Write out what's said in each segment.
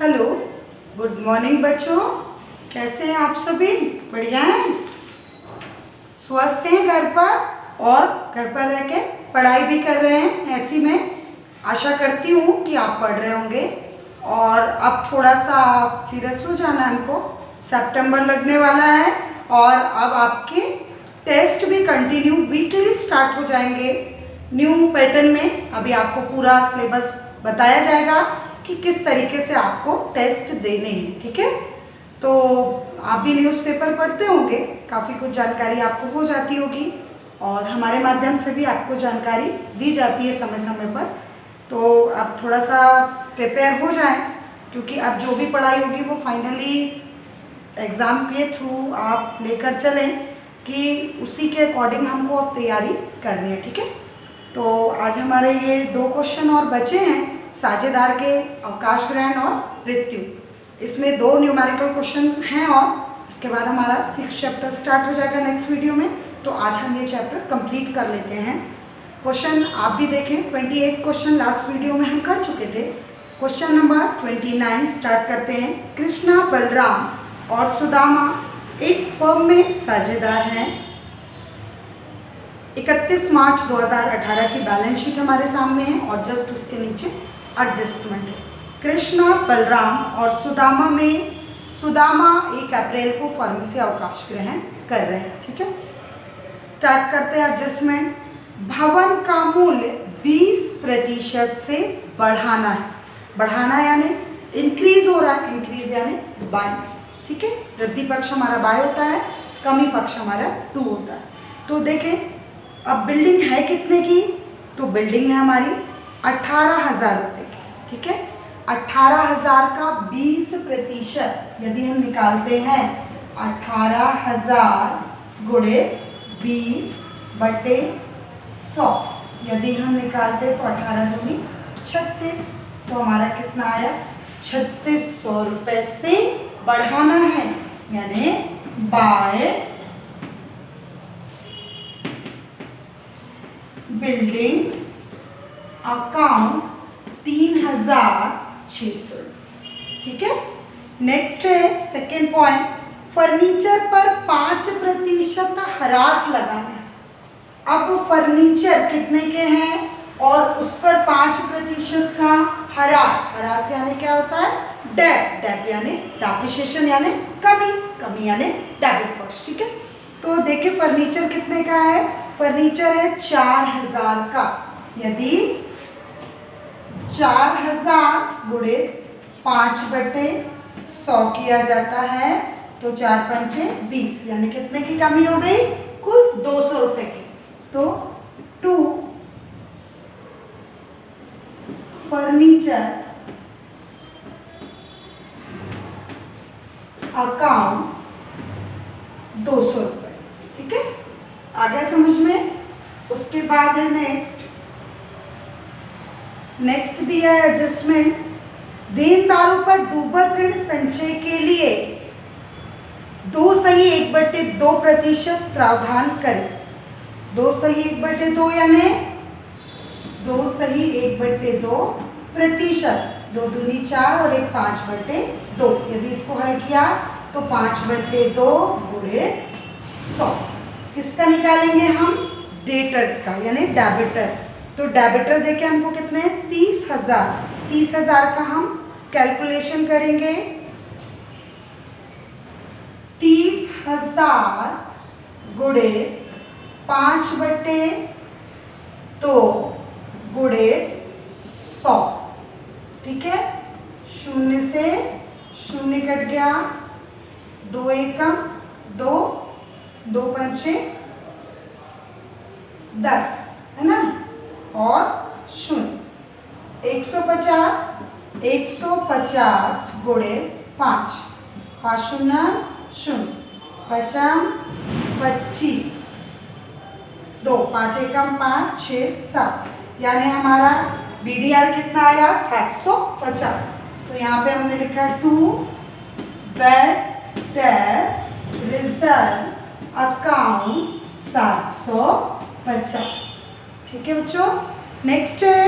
Hello, good morning बच्चों। कैसे हैं आप सभी? बढ़िया हैं? स्वस्थ हैं घर पर और घर पर रह के पढ़ाई भी कर रहे हैं? ऐसी मैं आशा करती हूँ कि आप पढ़ रहे होंगे। और अब थोड़ा सा सीरियस हो जाना हमको, सितंबर लगने वाला है और अब आपके टेस्ट भी कंटिन्यू वीकली स्टार्ट हो जाएंगे न्यू पैटर्न में। अभी आपको पूरा सिलेबस बताया जाएगा कि किस तरीके से आपको टेस्ट देने हैं, ठीक है? तो आप भी न्यूज़पेपर पढ़ते होंगे, काफ़ी कुछ जानकारी आपको हो जाती होगी और हमारे माध्यम से भी आपको जानकारी दी जाती है समय समय पर। तो आप थोड़ा सा प्रिपेयर हो जाएं, क्योंकि अब जो भी पढ़ाई होगी वो फाइनली एग्ज़ाम के थ्रू आप लेकर चलें कि उसी के अकॉर्डिंग हमको अब तैयारी करनी है, ठीक है? तो आज हमारे ये 2 क्वेश्चन और बचे हैं, साझेदार के अवकाश ग्रहण और मृत्यु। इसमें 2 न्यूमेरिकल क्वेश्चन हैं और इसके बाद हमारा 6 चैप्टर स्टार्ट हो जाएगा नेक्स्ट वीडियो में। तो आज हम ये चैप्टर कंप्लीट कर लेते हैं। क्वेश्चन आप भी देखें, 28 क्वेश्चन लास्ट वीडियो में हम कर चुके थे। क्वेश्चन नंबर 29 स्टार्ट करते हैं। कृष्णा, बलराम और सुदामा एक फर्म में साझेदार हैं। 31 मार्च 2018 की बैलेंस शीट हमारे सामने है और जस्ट उसके नीचे एडजस्टमेंट है। कृष्णा, बलराम और सुदामा में सुदामा 1 अप्रैल को फर्म से अवकाश ग्रहण कर रहे हैं, ठीक है? स्टार्ट करते हैं एडजस्टमेंट। भवन का मूल्य 20% से बढ़ाना है। बढ़ाना यानी इंक्रीज हो रहा है, इंक्रीज यानी बाय, ठीक है? वृद्धि पक्ष हमारा बाय होता है, कमी पक्ष हमारा टू होता है। तो देखें अब बिल्डिंग है कितने की? तो बिल्डिंग है हमारी 18,000 रुपये की, ठीक है? 18,000 का 20% यदि हम निकालते हैं, 18,000 गुणे 20/100 यदि हम निकालते तो 18 दूनी 36, तो हमारा कितना आया? 3600 रुपये से बढ़ाना है, यानी बाय बिल्डिंग अकाउंट 3,600, ठीक है? नेक्स्ट है सेकेंड पॉइंट, फर्नीचर पर 5% ह्रास लगाना है। अब फर्नीचर कितने के हैं और उस पर 5% का ह्रास यानी क्या होता है? डेप यानी डेप्रिसिएशन यानी कमी यानी डेबिट पक्ष, ठीक है? तो देखिए फर्नीचर कितने का है? फर्नीचर है 4,000 का। यदि 4,000 गुणे 5/100 किया जाता है तो 4×5 = 20, यानी कितने की कमी हो गई? कुल 200 रुपये की। तो टू फर्नीचर अकाउंट 200 रुपये, ठीक है? आ गया समझ में? उसके बाद है नेक्स्ट दिया है एडजस्टमेंट। देनदारों पर डूबत ऋण संचय के लिए 2/1/2% प्रावधान करें। 2/1/2 यानी 2/1/2%। 2 दूनी 4 और 1 5/2। यदि इसको हल किया तो 5/2 गुणे 100। किसका निकालेंगे हम? डेटर्स का, यानी डेबिटर। तो डेबिटर देके हमको कितने? 30,000। 30,000 का हम कैलकुलेशन करेंगे। 30,000 गुणे 5/2 गुणे 100, ठीक है? 0 से 0 कट गया, 2 एकम 2, 2×5 = 10, है ना? और 0 150 गुणे 5, 5 0 0, 5 25, 2, 5 एकम 5, 6 7, यानी हमारा BDR कितना आया? 750। तो यहाँ पे हमने लिखा टू बेटर रिजर्व अकाउंट 750, ठीक है बच्चों? नेक्स्ट है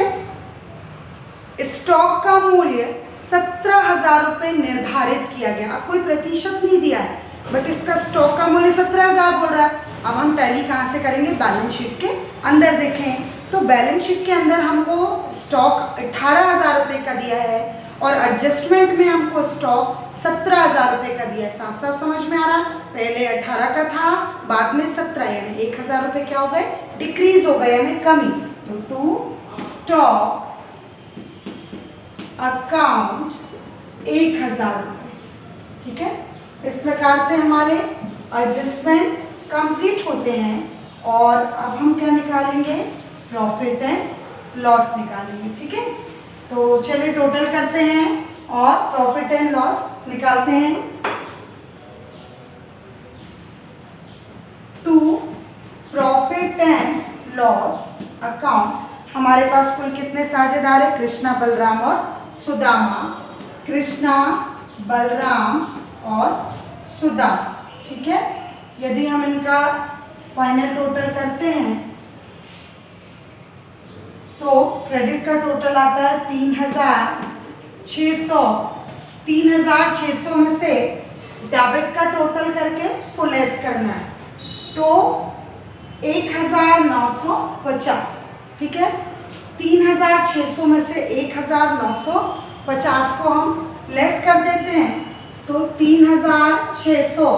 स्टॉक का मूल्य 17,000 रुपये निर्धारित किया गया। अब कोई प्रतिशत नहीं दिया है, बट इसका स्टॉक का मूल्य 17,000 बोल रहा है। अब हम टैली कहाँ से करेंगे? बैलेंस शीट के अंदर देखें तो बैलेंस शीट के अंदर हमको स्टॉक 18,000 रुपये का दिया है और एडजस्टमेंट में हमको स्टॉक 17,000 रुपये का दिया है। साफ साफ समझ में आ रहा? पहले 18 का था, बाद में 17, यानी 1,000 रुपये क्या हो गए? डिक्रीज हो गए, यानी कमी। तो टू स्टॉक अकाउंट 1,000 रुपये। ठीक है, इस प्रकार से हमारे एडजस्टमेंट कंप्लीट होते हैं और अब हम क्या निकालेंगे? प्रॉफिट एंड लॉस निकालेंगे। ठीक है, तो चलिए टोटल करते हैं और प्रॉफिट एंड लॉस निकालते हैं। To profit and loss account, हमारे पास कुल कितने साझेदार है? कृष्णा, बलराम और सुदामा। कृष्णा, बलराम और सुदामा। ठीक है, यदि हम इनका फाइनल टोटल करते हैं तो क्रेडिट का टोटल आता है 3,600। 3,600 में से डेबिट का टोटल करके उसको लेस करना है, तो 1,950। ठीक है, 3,600 में से 1,950 को हम लेस कर देते हैं, तो 3,600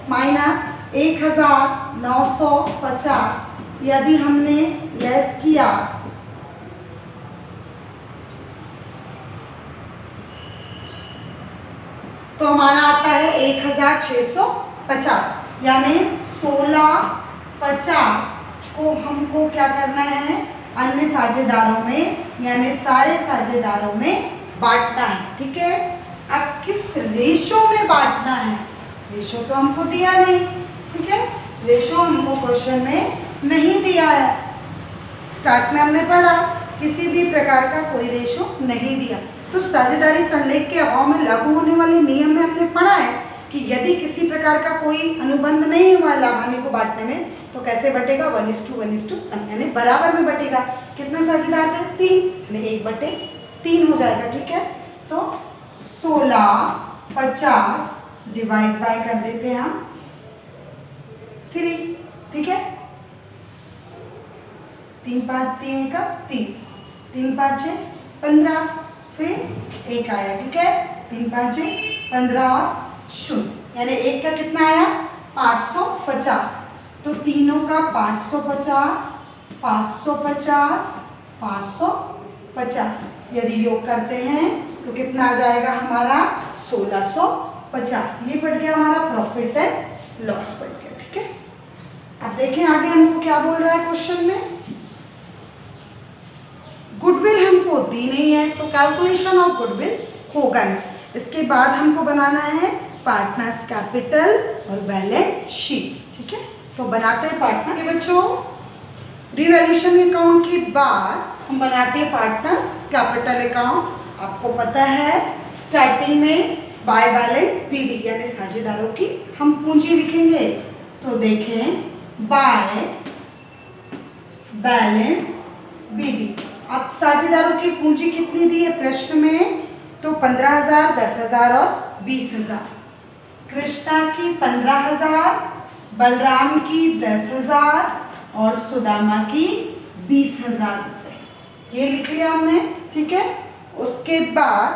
माइनस 1,950 यदि हमने लेस किया तो हमारा आता है 1,650, यानी 1650 को हमको क्या करना है? अन्य साझेदारों में, यानी सारे साझेदारों में बांटना है। ठीक है, अब किस रेशो में बांटना है? रेशो तो हमको दिया नहीं। ठीक है, रेशो हमको क्वेश्चन में नहीं दिया है। स्टार्ट में हमने पढ़ा किसी भी प्रकार का कोई रेशो नहीं दिया। तो साझेदारी संलेख के अभाव में लागू होने वाले नियम में हमने पढ़ा है कि यदि किसी प्रकार का कोई अनुबंध नहीं हुआ लाभान्य को बांटने में, तो कैसे बटेगा? 1:1:1, यानी बराबर में बटेगा। कितने साझेदार थे? 3, यानी 1/3 हो जाएगा। ठीक है, तो 1650 डिवाइड बाय कर देते हैं हम 3। ठीक है, 3 5 3 का 3, 3 5 6 15, फिर 1 आया। ठीक है, 3 5 6 15 और 0, यानी 1 का कितना आया? 550। तो तीनों का 550, 550, 550 यदि योग करते हैं तो कितना आ जाएगा हमारा? 1650। ये बढ़ गया हमारा प्रॉफिट एंड लॉस बढ़ गया। ठीक है, अब देखें आगे हमको क्या बोल रहा है क्वेश्चन में। गुडविल हमको दी नहीं है, तो कैलकुलेशन ऑफ गुडविल होगा नहीं। इसके बाद हमको बनाना है पार्टनर्स कैपिटल और बैलेंस शीट। ठीक है, तो बनाते हैं पार्टनर्स। बच्चों, रिवैल्यूएशन अकाउंट के बाद हम बनाते हैं पार्टनर्स कैपिटल अकाउंट। आपको पता है स्टार्टिंग में बाय बैलेंस बीडी, यानी साझेदारों की हम पूंजी लिखेंगे। तो देखें बाय बैलेंस बीडी। अब साझेदारों की पूंजी कितनी दी है प्रश्न में? तो 15,000, 10,000 और 20,000। कृष्णा की 15,000, बलराम की 10,000 और सुदामा की 20,000 रुपये। ये लिख लिया हमने। ठीक है, उसके बाद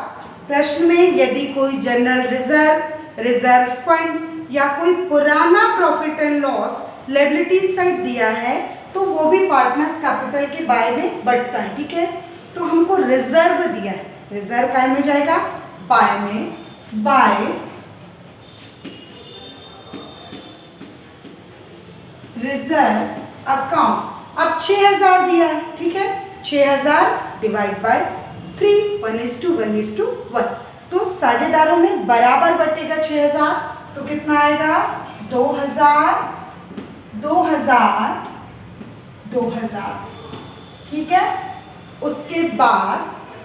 प्रश्न में यदि कोई जनरल रिजर्व, रिजर्व फंड या कोई पुराना profit and loss liabilities side दिया है तो वो भी पार्टनर्स कैपिटल के बाय में बढ़ता है। ठीक है, तो हमको रिजर्व दिया है, रिजर्व काय में जाएगा? बाय में। By reserve account. अब 6,000 दिया है। ठीक है, 6,000 डिवाइड बाय 3, 1:1:1। तो साझेदारों में बराबर बटेगा 6,000, तो कितना आएगा? 2,000, 2,000, 2,000। ठीक है, उसके बाद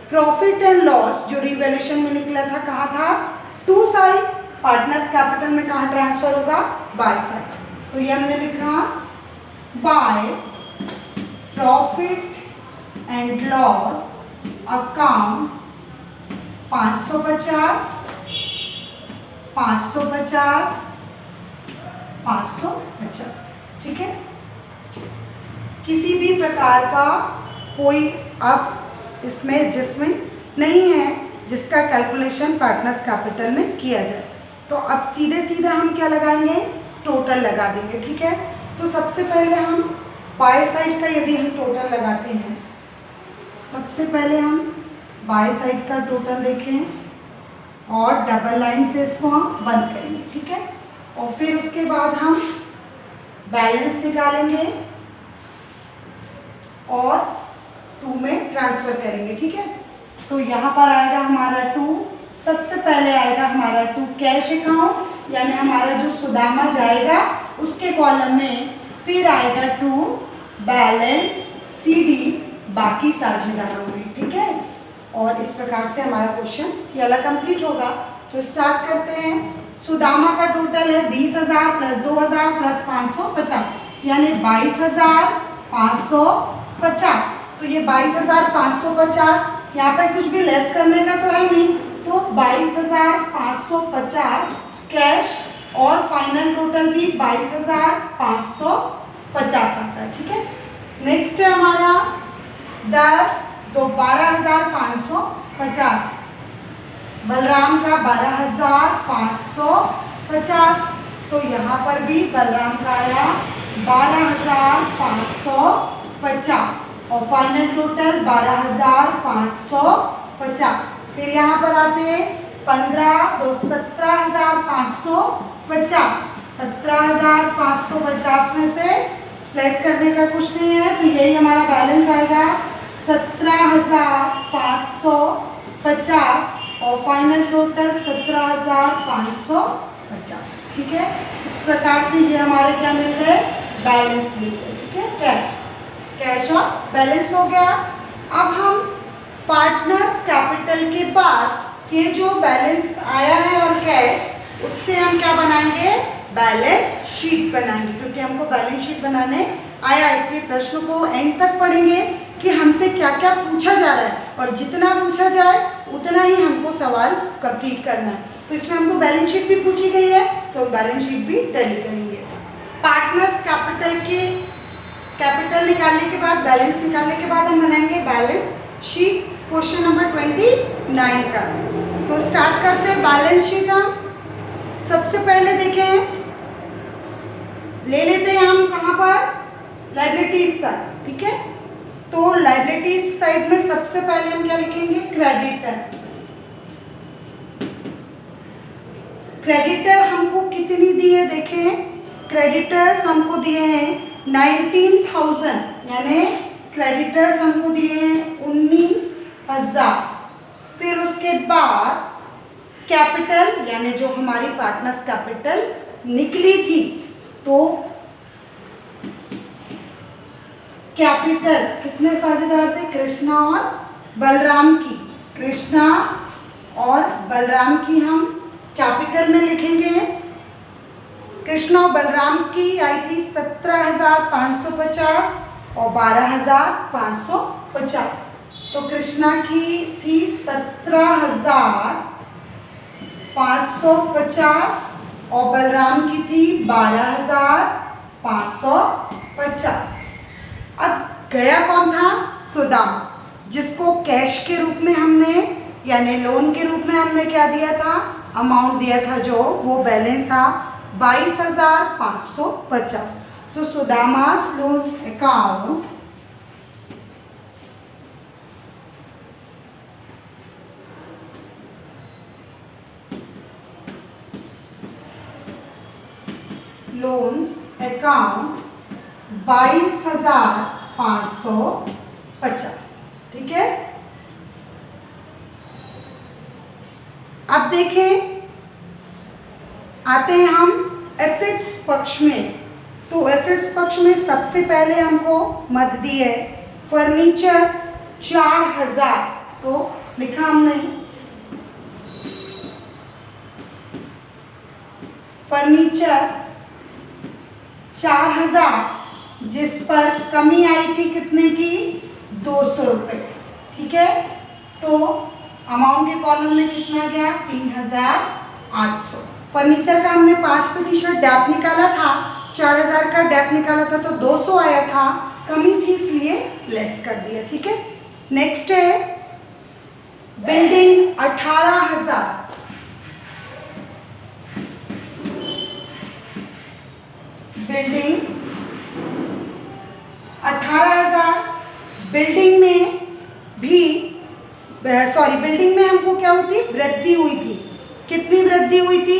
प्रॉफिट एंड लॉस जो रिवैल्यूएशन में निकला था कहाँ था? To side. पार्टनर्स कैपिटल में कहाँ ट्रांसफर होगा? By side. तो ये हमने लिखा by profit and loss account 550, 550, 550। ठीक है। किसी भी प्रकार का कोई अब इसमें जिसमें नहीं है जिसका कैलकुलेशन पार्टनर्स कैपिटल में किया जाए, तो अब सीधे सीधे हम क्या लगाएंगे, टोटल लगा देंगे। ठीक है। तो सबसे पहले हम बाय साइड का यदि हम टोटल लगाते हैं, सबसे पहले हम बाय साइड का टोटल देखें और डबल लाइन से इसको हम बंद करेंगे। ठीक है। और फिर उसके बाद हम बैलेंस निकालेंगे और 2 में ट्रांसफर करेंगे। ठीक है। तो यहाँ पर आएगा हमारा 2, सबसे पहले आएगा हमारा 2 कैश अकाउंट, यानी हमारा जो सुदामा जाएगा उसके कॉलम में, फिर आएगा 2 बैलेंस CD बाकी साझेदारों में। ठीक है। और इस प्रकार से हमारा क्वेश्चन ये वाला कंप्लीट होगा। तो स्टार्ट करते हैं। सुदामा का टोटल है 20,000 प्लस 2,000 प्लस 550, यानी 22,550। तो ये 22,550, यहाँ पर कुछ भी लेस करने का तो है नहीं, तो 22,550 कैश और फाइनल टोटल भी 22,550 आता है। ठीक है। नेक्स्ट है हमारा 10 तो 12,550, बलराम का 12,550, तो यहाँ पर भी बलराम का आया 12,550 और फाइनल टोटल 12,550। फिर यहाँ पर आते हैं 15 तो 17,550, 17,550 में से प्लस करने का कुछ नहीं है, तो यही हमारा बैलेंस आएगा 17,550 और फाइनल टोटल 17,550। ठीक है। इस प्रकार से ये हमारे क्या मिल गए, बैलेंस मिल गए। ठीक है। कैश और बैलेंस हो गया। अब हम पार्टनर्स कैपिटल के बाद ये जो बैलेंस आया है और कैश, उससे हम क्या बनाएंगे, बैलेंस शीट बनाएंगे, क्योंकि हमको बैलेंस शीट बनाने आया, इसलिए प्रश्न को एंड तक पढ़ेंगे कि हमसे क्या क्या पूछा जा रहा है, और जितना पूछा जाए उतना ही हमको सवाल कंप्लीट करना है। तो इसमें हमको बैलेंस शीट भी पूछी गई है, तो बैलेंस शीट भी टैली करेंगे। पार्टनर्स कैपिटल की कैपिटल निकालने के बाद, बैलेंस निकालने के बाद हम बनाएंगे बैलेंस शीट, क्वेश्चन नंबर 29 का। तो स्टार्ट करते हैं बैलेंस शीट। हम सबसे पहले देखें, ले लेते हैं हम कहाँ पर, लायबिलिटीज साइड। ठीक है। तो लायबिलिटीज साइड में सबसे पहले हम क्या लिखेंगे, क्रेडिटर। क्रेडिटर हमको कितनी दी है, देखें, क्रेडिटर्स हमको दिए हैं 19,000, यानी क्रेडिटर्स हमको दिए हैं 19,000। फिर उसके बाद कैपिटल, यानी जो हमारी पार्टनर्स कैपिटल निकली थी, तो कैपिटल कितने साझेदार थे, कृष्णा और बलराम की, कृष्णा और बलराम की हम कैपिटल में लिखेंगे। कृष्णा और बलराम की आई थी 17,550 और 12,550। तो कृष्णा की थी 17,550 और बलराम की थी 12,550। अब गया कौन था, सुदामा, जिसको कैश के रूप में हमने, यानी लोन के रूप में हमने क्या दिया था, अमाउंट दिया था, जो वो बैलेंस था 22,550। तो सुदामा's loans account लोन्स अकाउंट 22,550। ठीक है। अब देखें, आते हैं हम एसेट्स पक्ष में। तो एसेट्स पक्ष में सबसे पहले हमको मद दी है फर्नीचर 4,000, तो लिखा हमने फर्नीचर 4,000, जिस पर कमी आई थी कितने की, 200 रुपये। ठीक है, तो अमाउंट के कॉलम में कितना गया 3800। फर्नीचर का हमने 5% डैप निकाला था, 4000 का डैप निकाला था तो 200 आया था, कमी थी इसलिए लेस कर दिया। ठीक है, नेक्स्ट है बिल्डिंग 18000। बिल्डिंग 18000। बिल्डिंग में भी बिल्डिंग में हमको क्या हुई थी, वृद्धि हुई थी। कितनी वृद्धि हुई थी,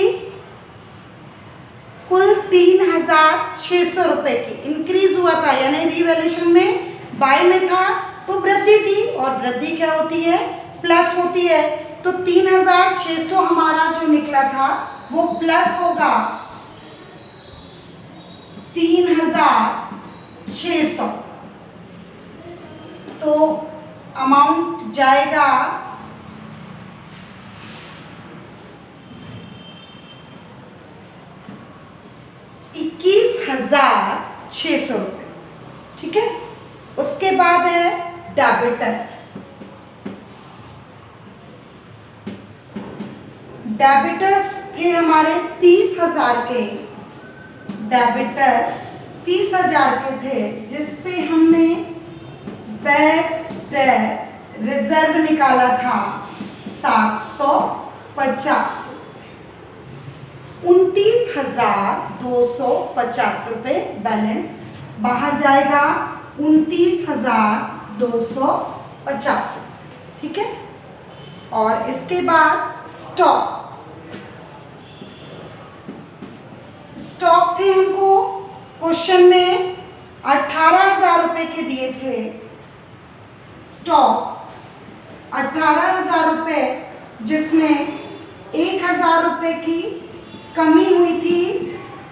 कुल 3600 रुपए की इंक्रीज हुआ था, यानी रिवैल्यूएशन में बाय में था तो वृद्धि थी, और वृद्धि क्या होती है, प्लस होती है। तो 3600 हमारा जो निकला था वो प्लस होगा 3600, तो अमाउंट जाएगा 21,600 रुपये। ठीक है, उसके बाद है डेबिटर। डेबिटर्स थे हमारे 30,000 के, डेबिटर्स 30,000 के थे, जिसपे हमने बैड रिजर्व निकाला था 750, 29,250 रुपये बैलेंस बाहर जाएगा, 29,250। ठीक है, और इसके बाद स्टॉक थे हमको क्वेश्चन में 18,000 रुपये के दिए थे। स्टॉक 18,000 रुपये, जिसमें 1,000 रुपये की कमी हुई थी,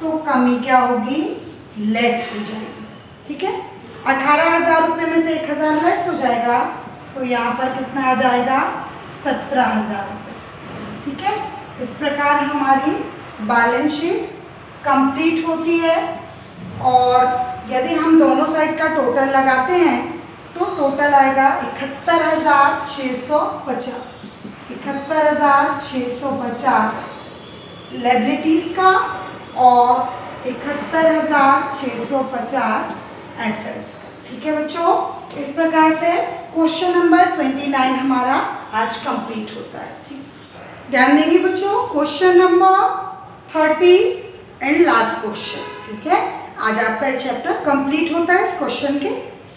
तो कमी क्या होगी, लेस हो जाएगी। ठीक है, 18,000 रुपये में से 1,000 लेस हो जाएगा, तो यहाँ पर कितना आ जाएगा, 17,000 रुपये। ठीक है, इस प्रकार हमारी बैलेंस शीट कंप्लीट होती है। और यदि हम दोनों साइड का टोटल लगाते हैं तो टोटल आएगा 71,650, 71,650 लायबिलिटीज का और 71,650 एसेट्स का। ठीक है बच्चों, इस प्रकार से क्वेश्चन नंबर 29 हमारा आज कंप्लीट होता है। ठीक, ध्यान देंगे बच्चों, question number 30 and last question. ठीक है, आज आपका चैप्टर कंप्लीट होता है इस क्वेश्चन के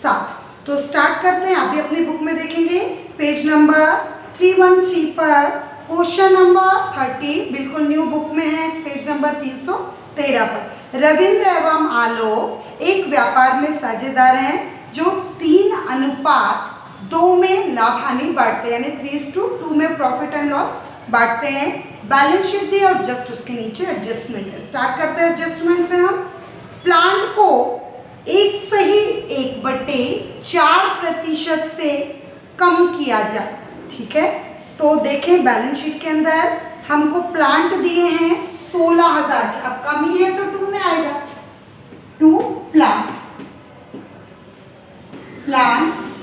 साथ। तो स्टार्ट करते हैं, आप भी अपनी बुक में देखेंगे पेज नंबर 313 पर क्वेश्चन नंबर 30, बिल्कुल न्यू बुक में है, पेज नंबर 313 पर। रविंद्र एवं आलोक एक व्यापार में साझेदार हैं जो 3:2 में लाभ हानि बांटते हैं, यानी 3:2 में प्रॉफिट एंड लॉस बांटते हैं। बैलेंस शीट दी और जस्ट उसके नीचे एडजस्टमेंट है। स्टार्ट करते हैं एडजस्टमेंट से। हम प्लांट को 1/4% से कम किया जाए। ठीक है, तो देखें बैलेंस शीट के अंदर हमको प्लांट दिए हैं 16,000 के, अब कमी है तो 2 में आएगा, 2 प्लांट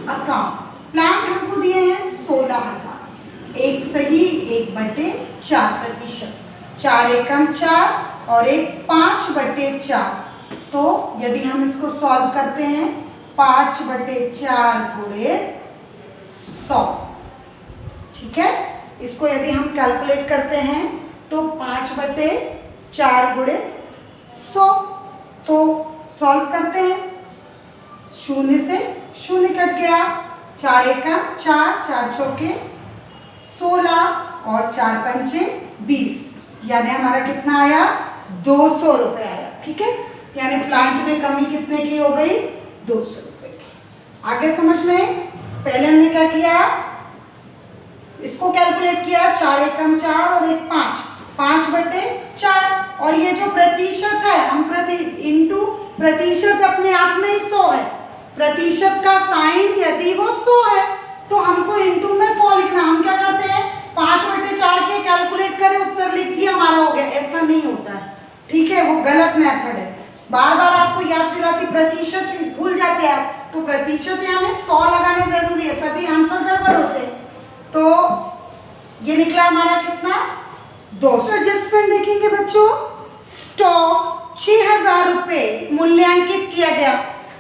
अकाउंट। प्लांट हमको दिए हैं 16,000, 1/4%, 4 एकम 4 और 5/4। तो यदि हम इसको सॉल्व करते हैं 5/4 गुणे 100। ठीक है, इसको यदि हम कैलकुलेट करते हैं तो 5/4 गुणे 100, तो सॉल्व करते हैं, 0 से 0 कट गया, 4 एकम 4, 4 चौके 16 और 4 पंचे 20, यानी हमारा कितना आया, 200 रुपये आया। ठीक है, यानी प्लांट में कमी कितने की हो गई, 200 रुपये की। आगे समझ में, पहले हमने क्या किया, इसको कैलकुलेट किया, 4 एकम 4 और 1 5, 5/4। और ये जो प्रतिशत है, हम प्रतिशत अपने आप में 100 है, प्रतिशत का साइन यदि वो 100 है तो हमको इंटू में 100 लिखना। हम क्या करते हैं, 5/4 के कैलकुलेट करें, उत्तर लिख दिया, हमारा हो गया, ऐसा नहीं होता है। ठीक है, वो गलत मेथड है। बार बार आपको याद दिलाती, प्रतिशत भूल जाते हैं आप, तो प्रतिशत यानी 100 लगाना जरूरी है, तभी आंसर गड़बड़ होते हैं। तो ये निकला हमारा कितना 200। एडजस्टमेंट देखेंगे बच्चों, स्टॉक 6000 रुपये मूल्यांकित किया गया।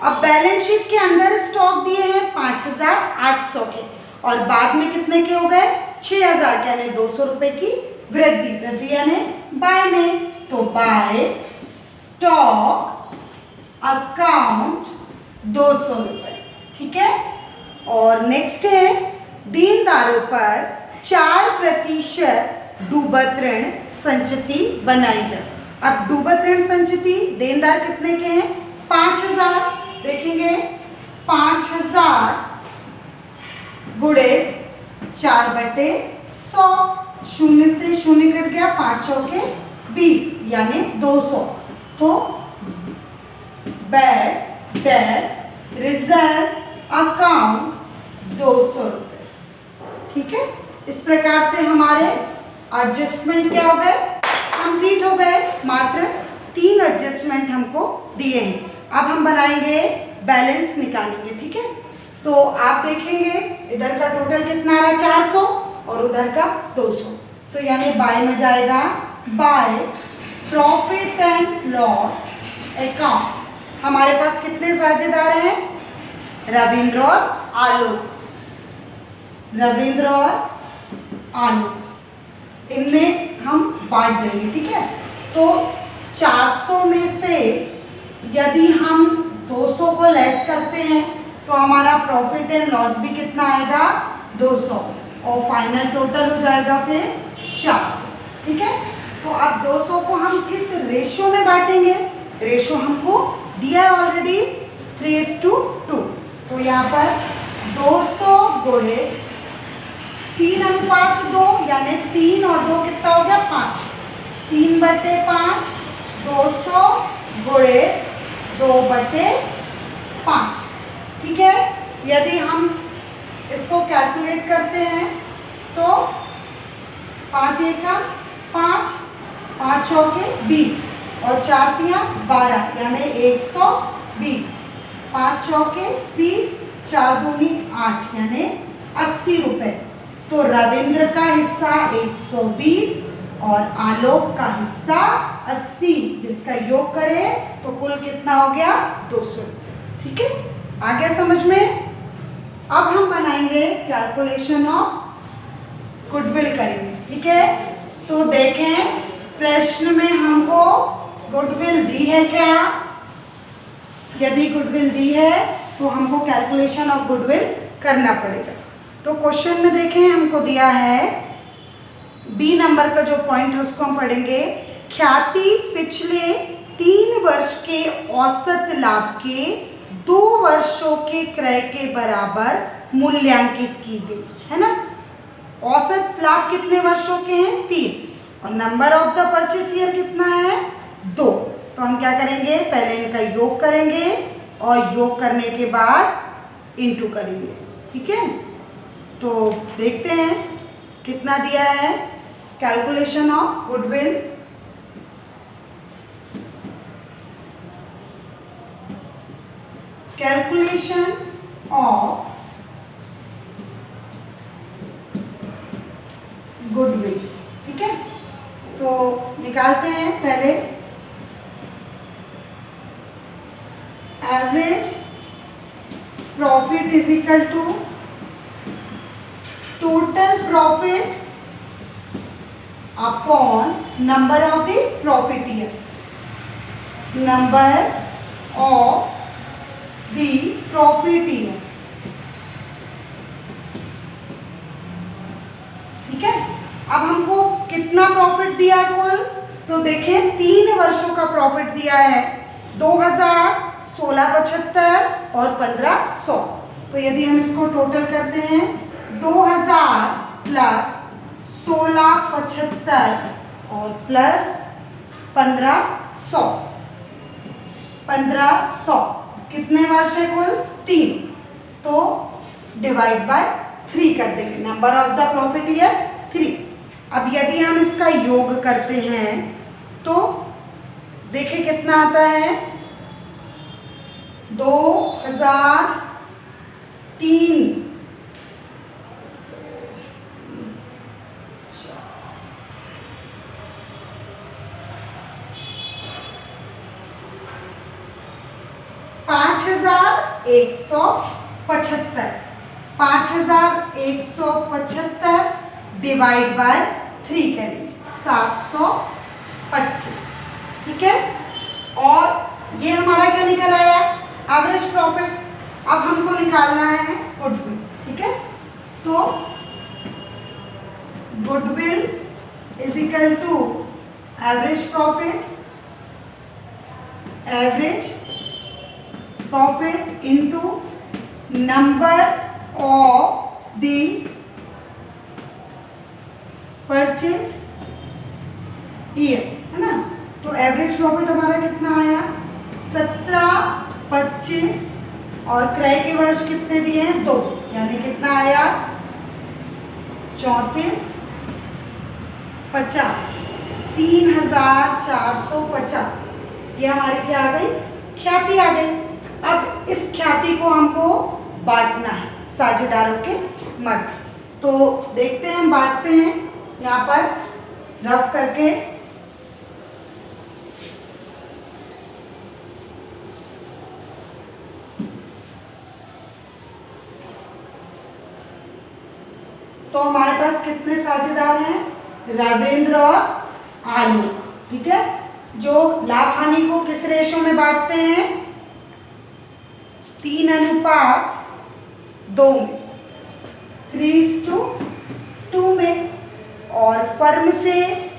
अब बैलेंस शीट के अंदर स्टॉक दिए हैं 5800 के और बाद में कितने के हो गए 6000 के, यानी 200 रुपये की वृद्धि। वृद्धि यानी बाय में, तो बाय स्टॉक अकाउंट 200 रुपये। ठीक है। और नेक्स्ट है देनदारों पर 4% डूबत ऋण संचिति बनाई जाए। अब डूबत ऋण संचिति देनदार कितने के हैं 5000, देखेंगे 5000 गुणे 4/100, शून्य से शून्य कट गया, 5 चौके 20 यानी 200। तो बैड डेट रिजर्व अकाउंट 200 रुपये। ठीक है। इस प्रकार से हमारे एडजस्टमेंट क्या हो गए, कंप्लीट हो गए। मात्र 3 एडजस्टमेंट हमको दिए हैं। अब हम बनाएंगे बैलेंस निकालेंगे। ठीक है। तो आप देखेंगे इधर का टोटल कितना आ रहा है 400 और उधर का 200, तो यानी बाय में जाएगा by profit and loss account. हमारे पास कितने साझेदार हैं, रविंद्र और आलोक, रविंद्र और आलोक, इनमें हम बांट देंगे। ठीक है। तो 400 में से यदि हम 200 को लेस करते हैं तो हमारा प्रॉफिट एंड लॉस भी कितना आएगा 200 और फाइनल टोटल हो जाएगा फिर 400। ठीक है। तो अब 200 को हम किस रेशो में बांटेंगे, रेशो हमको दिया है ऑलरेडी 3:2। तो यहाँ पर 200 गुणे 3:2 यानी 3 और 2 कितना हो गया 5, 3/5, 200 गुणे 2/5। ठीक है। यदि हम इसको कैलकुलेट करते हैं तो 5 एका 5, 5 चौके 20 और 4 तियां 12 यानी 120, 5 चौके 20, 4 दूनी 8 यानी 80 रुपये। तो रविंद्र का हिस्सा 120 और आलोक का हिस्सा 80, जिसका योग करें तो कुल कितना हो गया 200। ठीक है। आ गया समझ में। अब हम बनाएंगे कैलकुलेशन ऑफ गुडविल करेंगे। ठीक है। तो देखें प्रश्न में हमको गुडविल दी है क्या, यदि गुडविल दी है तो हमको कैलकुलेशन ऑफ गुडविल करना पड़ेगा। तो क्वेश्चन में देखें हमको दिया है बी नंबर का जो पॉइंट है उसको हम पढ़ेंगे। ख्याति पिछले 3 वर्ष के औसत लाभ के 2 वर्षों के क्रय के बराबर मूल्यांकित की गई है ना। औसत लाभ कितने वर्षों के हैं 3 और number of the purchase year कितना है 2। तो हम क्या करेंगे, पहले इनका योग करेंगे और योग करने के बाद इनटू करेंगे। ठीक है। तो देखते हैं कितना दिया है calculation of goodwill. Calculation of goodwill. ठीक है। तो निकालते हैं पहले average profit is equal to total profit upon number of the profit year, number of the profit year. ठीक है। अब हमको कितना प्रॉफिट दिया कुल, तो देखें 3 वर्षों का प्रॉफिट दिया है 2000, 1675 और 1500। तो यदि हम इसको टोटल करते हैं 2000 प्लस 1675 और प्लस 1500, 1500 कितने वर्ष है कुल 3, तो डिवाइड बाय 3 कर देंगे, number of the profit year 3। अब यदि हम इसका योग करते हैं तो देखिए कितना आता है 2000 3 5175 5175 डिवाइड बाय 3 करेंगे 725, ठीक है। और ये हमारा क्या निकल आया, एवरेज प्रॉफिट। अब हमको निकालना है गुडविल, ठीक है। तो goodwill is equal to average profit, average profit into number of the purchase year, है ना। तो एवरेज प्रॉफिट हमारा कितना आया 17, 25 और क्रय के वर्ष कितने दिए हैं 2, यानी कितना आया 34, 50, 3450। ये हमारी क्या आ गई, ख्याति आ गई। अब इस ख्याति को हमको बांटना है साझेदारों के मध्य। तो देखते हैं, हम बांटते हैं यहाँ पर रफ करके। तो हमारे पास कितने साझेदार हैं, रविंद्र और आलोक, ठीक है। जो लाभ हानि को किस रेशो में बांटते हैं, 3:2 में, 3:2 में। और फर्म से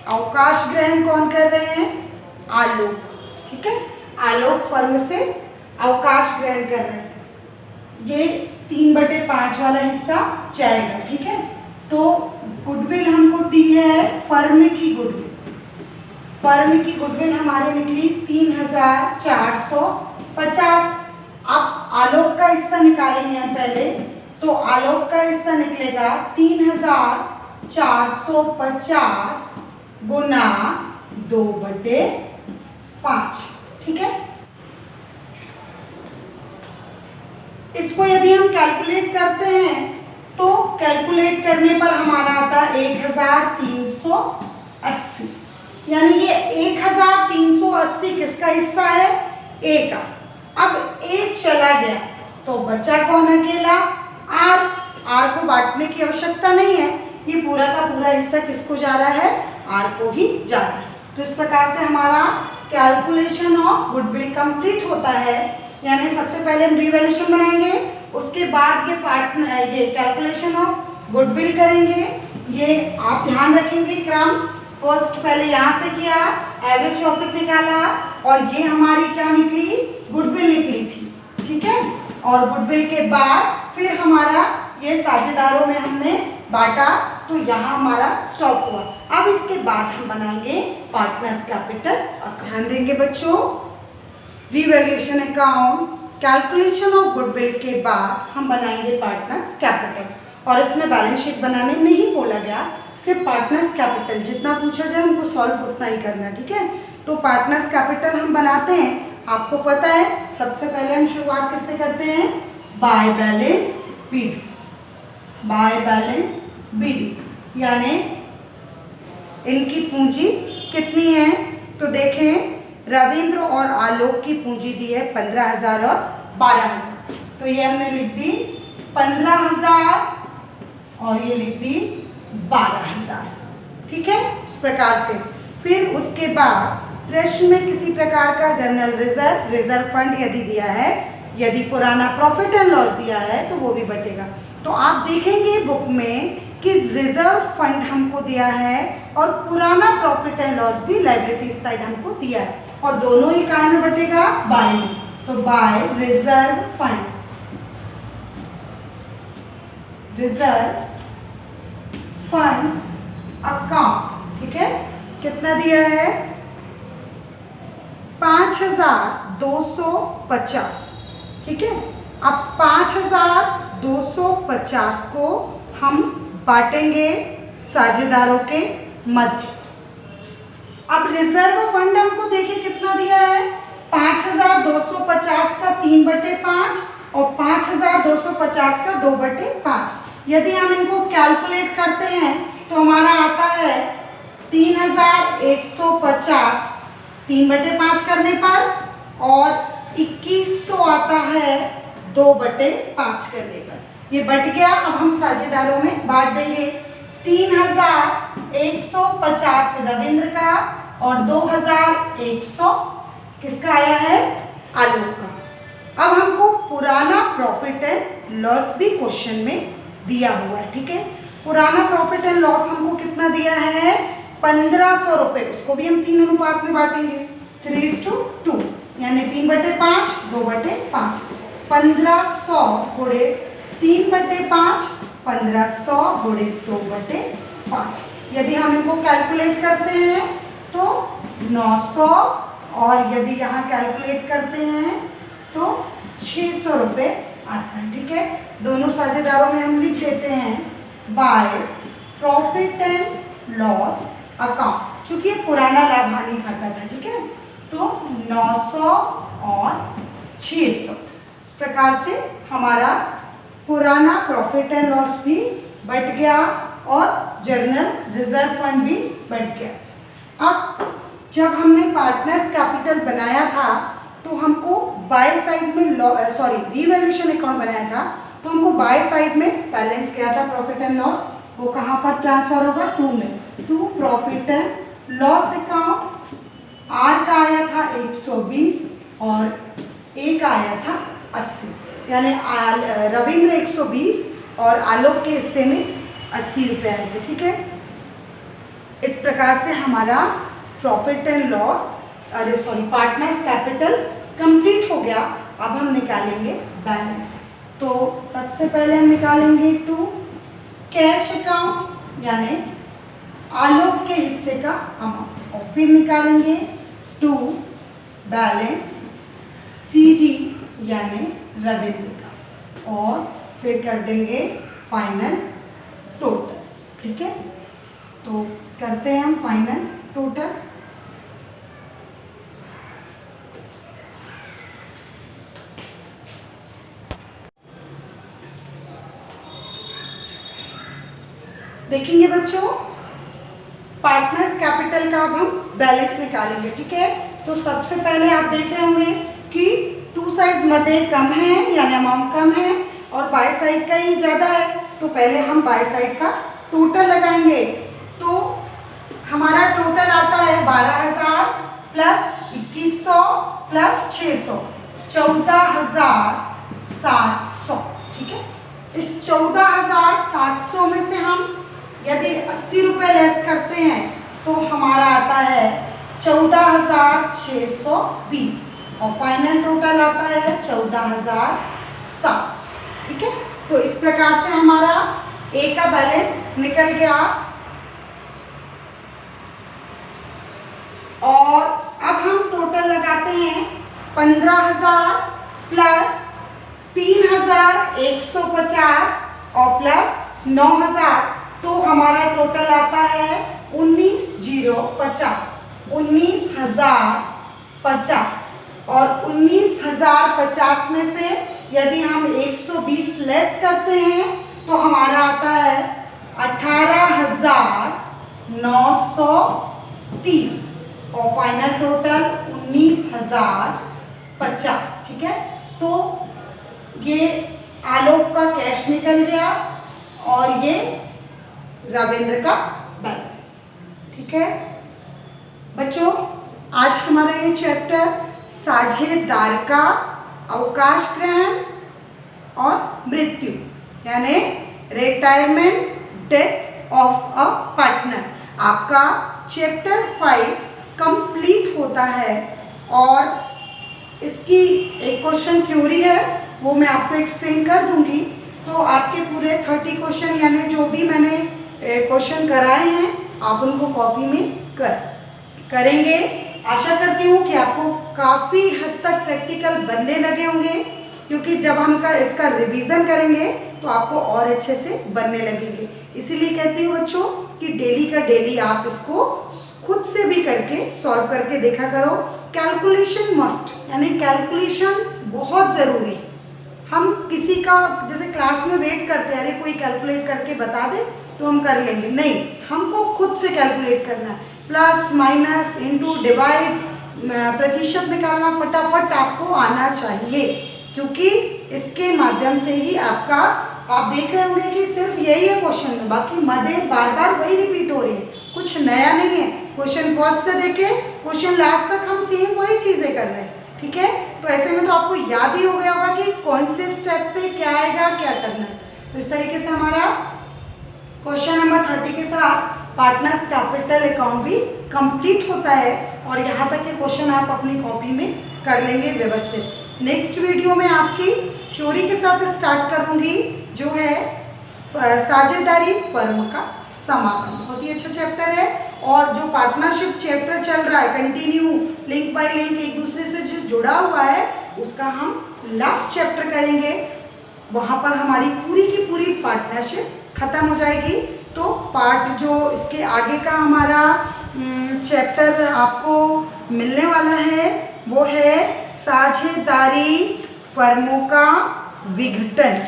अवकाश ग्रहण कौन कर रहे हैं, आलोक, ठीक है। आलोक फर्म से अवकाश ग्रहण कर रहे हैं। ये 3/5 वाला हिस्सा जाएगा, ठीक है। तो गुडविल हमको दी है फर्म की गुडविल, फर्म की गुडविल हमारी निकली 3450। अब आलोक का हिस्सा निकालेंगे हम पहले। तो आलोक का हिस्सा निकलेगा 3450 गुना 2/5, ठीक है। इसको यदि हम कैलकुलेट करते हैं तो कैलकुलेट करने पर हमारा आता है 1380, यानी ये 1380 किसका हिस्सा है, ए का। अब ए चला गया तो बचा कौन, अकेला आर। आर को बांटने की आवश्यकता नहीं है, ये पूरा का पूरा हिस्सा किसको जा रहा है, आर को ही जा रहा है। तो इस प्रकार से हमारा कैलकुलेशन ऑफ गुडविल कंप्लीट होता है। यानी सबसे पहले हम रिवैल्यूएशन बनाएंगे, उसके बाद ये कैलकुलेशन ऑफ गुडविल करेंगे। ये आप ध्यान रखेंगे क्रम, फर्स्ट पहले यहाँ से किया, एवरेज प्रॉफिट निकाला, और ये हमारी क्या निकली, गुडविल निकली थी, ठीक है। और गुडविल के बाद फिर हमारा ये साझेदारों में हमने बांटा, तो यहाँ हमारा स्टॉप हुआ। अब इसके बाद हम बनाएंगे पार्टनर्स कैपिटल। ध्यान देंगे बच्चों, revaluation account, calculation of goodwill के बाद हम बनाएंगे पार्टनर्स कैपिटल। और इसमें बैलेंस शीट बनाने नहीं बोला गया, सिर्फ पार्टनर्स कैपिटल जितना पूछा जाए हमको सॉल्व उतना ही करना, ठीक है। तो पार्टनर्स कैपिटल हम बनाते हैं, आपको पता है सबसे पहले हम शुरुआत किससे करते हैं, by balance BD, by balance BD. यानी इनकी पूंजी कितनी है, तो देखें रविंद्र और आलोक की पूंजी दी है 15,000 और 12,000। तो ये हमने लिख दी 15,000 और ये लिख दी 12,000, ठीक है। इस प्रकार से फिर उसके बाद प्रश्न में किसी प्रकार का जनरल रिजर्व फंड यदि दिया है, यदि पुराना प्रॉफिट एंड लॉस दिया है तो वो भी बटेगा। तो आप देखेंगे बुक में कि रिजर्व फंड हमको दिया है और पुराना प्रॉफिट एंड लॉस भी लायबिलिटी साइड हमको दिया है, और दोनों ही कहाँ में बटेगा, बाय में। तो by reserve fund, reserve fund account, ठीक है। कितना दिया है 5,250, ठीक है। अब 5,250 को हम बांटेंगे साझेदारों के मध्य। अब रिजर्व फंड हमको देखिए कितना दिया है, 5,250 का 3/5 और 5250 का 2/5। यदि हम इनको कैलकुलेट करते हैं तो हमारा आता है 3150 3/5 करने पर, और 2100 आता है 2/5 करने पर। ये बट गया। अब हम साझेदारों में बांट देंगे। 3150 रविंद्र का और 2100 किसका आया है, आलोक का। अब हमको पुराना प्रॉफिट एंड लॉस भी क्वेश्चन में दिया हुआ है, ठीक है। पुराना प्रॉफिट एंड लॉस हमको कितना दिया है, 1500 रुपये। उसको भी हम 3 अनुपात में बांटेंगे, 3:2, यानी 3/5 2/5। 1500 गुणे 3/5, 1500 गुणे 2/5। यदि हम इनको कैलकुलेट करते हैं तो 900, और यदि यहाँ कैलकुलेट करते हैं तो 600 रुपये आता है, ठीक है। दोनों साझेदारों में हम लिख देते हैं by profit and loss account, चूंकि ये पुराना लाभ हानि खाता था, ठीक है। तो 900 और 600, इस प्रकार से हमारा पुराना प्रॉफिट एंड लॉस भी बढ़ गया और जर्नल रिजर्व फंड भी बढ़ गया। अब जब हमने पार्टनर्स कैपिटल बनाया था तो हमको बाय साइड में रीवैल्यूएशन अकाउंट बनाया था, तो हमको बाय साइड में बैलेंस किया था प्रॉफिट एंड लॉस। वो कहाँ पर ट्रांसफर होगा, 2 में। 2 profit and loss account, R का आया था 120 और ए का आया था 80, यानी रविंद्र 120 और आलोक के हिस्से में 80 रुपये आए थे, ठीक है। इस प्रकार से हमारा profit and loss partners capital complete हो गया। अब हम निकालेंगे बैलेंस। तो सबसे पहले हम निकालेंगे 2 कैश अकाउंट, यानी आलोक के हिस्से का अमाउंट, और फिर निकालेंगे 2 बैलेंस CD यानी रविंद्र का, और फिर कर देंगे फाइनल टोटल, ठीक है। तो करते हैं हम फाइनल टोटल। देखेंगे बच्चों, पार्टनर्स कैपिटल का अब हम बैलेंस निकालेंगे, ठीक है। तो सबसे पहले आप देख रहे होंगे कि 2 साइड मध्य कम है, यानी अमाउंट कम है, और बाय साइड का ही ज़्यादा है। तो पहले हम बाय साइड का टोटल लगाएंगे। तो हमारा टोटल आता है 12,000 प्लस 2100 प्लस 600, 14,700, ठीक है। इस 14,700 में से हम यदि 80 रुपये लेस करते हैं तो हमारा आता है 14,620, और फाइनल टोटल आता है 14,700, ठीक है। तो इस प्रकार से हमारा ए का बैलेंस निकल गया। और अब हम टोटल लगाते हैं 15,000 प्लस 3,150 और प्लस 9,000, तो हमारा टोटल आता है 19,050, 19,050। और 19,050 में से यदि हम 120 लेस करते हैं तो हमारा आता है 18,930, और फाइनल टोटल 19,050, ठीक है। तो ये आलोक का कैश निकल गया और ये रविंद्र का बैलेंस, ठीक है। बच्चों, आज हमारा ये चैप्टर साझेदार का अवकाश ग्रहण और मृत्यु, यानी retirement death of a partner, आपका चैप्टर 5 कंप्लीट होता है। और इसकी एक क्वेश्चन थ्योरी है, वो मैं आपको एक्सप्लेन कर दूंगी। तो आपके पूरे 30 क्वेश्चन, यानी जो भी मैंने क्वेश्चन कराए हैं, आप उनको कॉपी में करेंगे। आशा करती हूँ कि आपको काफ़ी हद तक प्रैक्टिकल बनने लगे होंगे, क्योंकि जब हम इसका रिवीजन करेंगे तो आपको और अच्छे से बनने लगेंगे। इसीलिए कहती हूँ बच्चों कि डेली का डेली आप इसको खुद से भी करके सॉल्व करके देखा करो। कैलकुलेशन मस्ट, यानी कैलकुलेशन बहुत ज़रूरी है। हम किसी का जैसे क्लास में वेट करते हैं, अरे कोई कैलकुलेट करके बता दे तो हम कर लेंगे, नहीं, हमको खुद से कैलकुलेट करना है। प्लस माइनस इंटू डिवाइड, प्रतिशत निकालना फटाफट आपको आना चाहिए, क्योंकि इसके माध्यम से ही आपका, आप देख रहे होंगे कि सिर्फ यही है क्वेश्चन में, बाकी मदें बार बार वही रिपीट हो रही है, कुछ नया नहीं है। क्वेश्चन फर्स्ट से देखे क्वेश्चन लास्ट तक हम सेम वही चीज़ें कर रहे हैं, ठीक है। तो ऐसे में तो आपको याद ही हो गया होगा कि कौन से स्टेप पे क्या आएगा, क्या करना है। तो इस तरीके से हमारा क्वेश्चन नंबर 30 के साथ पार्टनर्स कैपिटल अकाउंट भी कंप्लीट होता है, और यहाँ तक के क्वेश्चन आप अपनी कॉपी में कर लेंगे व्यवस्थित। नेक्स्ट वीडियो में आपकी थ्योरी के साथ स्टार्ट करूँगी, जो है साझेदारी फर्म का समापन। बहुत ही अच्छा चैप्टर है, और जो पार्टनरशिप चैप्टर चल रहा है कंटिन्यू, लिंक बाय लिंक एक दूसरे से जो जुड़ा हुआ है, उसका हम लास्ट चैप्टर करेंगे। वहाँ पर हमारी पूरी की पूरी पार्टनरशिप खत्म हो जाएगी। तो पार्ट जो इसके आगे का हमारा चैप्टर आपको मिलने वाला है, वो है साझेदारी फर्मों का विघटन,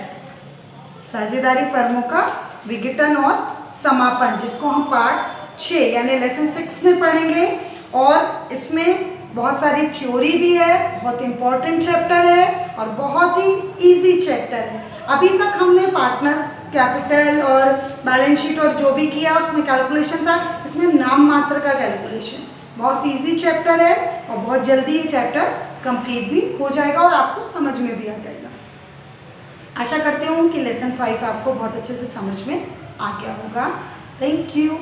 साझेदारी फर्मों का विघटन और समापन, जिसको हम पार्ट 6 यानी लेसन 6 में पढ़ेंगे। और इसमें बहुत सारी थ्योरी भी है, बहुत इंपॉर्टेंट चैप्टर है और बहुत ही इजी चैप्टर है। अभी तक हमने पार्टनर्स कैपिटल और बैलेंस शीट और जो भी किया उसमें कैलकुलेशन था, इसमें नाम मात्र का कैलकुलेशन। बहुत इजी चैप्टर है और बहुत जल्दी ये चैप्टर कंप्लीट भी हो जाएगा और आपको समझ में भी आ जाएगा। आशा करती हूँ कि लेसन 5 आपको बहुत अच्छे से समझ में आ गया होगा। Thank you.